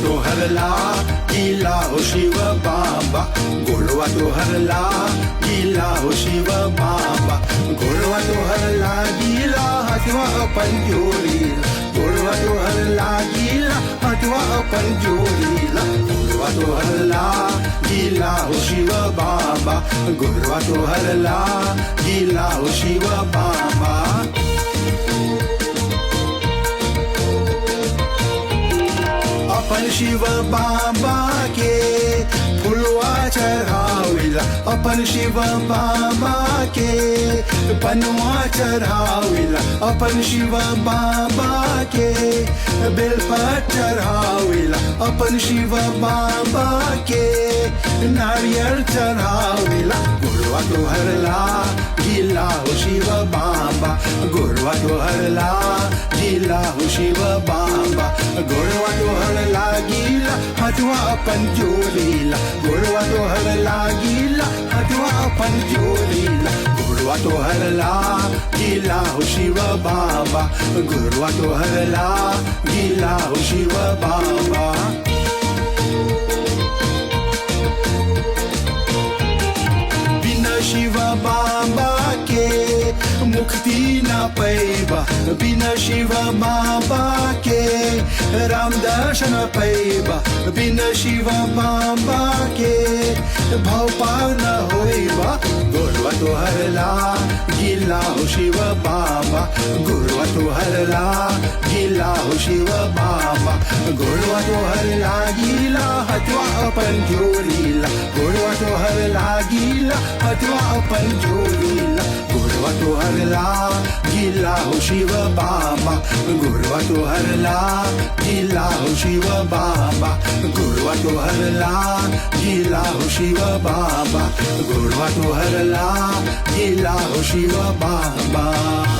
तो हरला गेला हो शिव बाबा, गोडवा तो हरला गेला हो शिव बाबा, गोडवा तो हरला गेला हटवा पंजोरीला, गोडवा तो हरला गेला हटवा पंजोरीला, गोडवा तो हरला गेला हो शिव बाबा, गोडवा तो हरला गेला हो शिव बाबा. अपन शिव बाबा के फुलवा चढ़ाविला, अपन शिव बाबा के पनवा चढ़ाविला, अपन शिव बाबा के बेलपत्र चढ़ाविला, अपन शिव बाबा के नारियल चढ़ाविला, गोडवा तो हरला गेला हो शिव बाबा, गोडवा तो हरला गेला हो शिव बाबा, गोडवा तो हरला गेला हटवा पंजोरीला, गोडवा तो हरला गेला हटवा पंजोरीला, गोडवा तो हरला गेला हो शिव बाबा, गोडवा तो हरला गेला हो शिव बाबा. बिना शिव बाबा के मुक्ति न पैबा, बिना शिव बाबा के राम दर्शन पैबा, बिना शिव बाबा के भव पार न होइबा, गोडवा तो हरला गेला हो शिव बाबा, गोडवा तो हरला गेला हो शिव बाबा, गोडवा तो हरला गेला हटवा पंजोरीला, गोडवा तो हरला गेला हटवा पंजोरीला, गोडवा तो हरला गेला हो शिव बाबा, गोडवा तो हरला गेला हो शिव बाबा, गोडवा तो हरला गेला हो शिव बाबा, गोडवा तो हरला गेला हो शिव बाबा.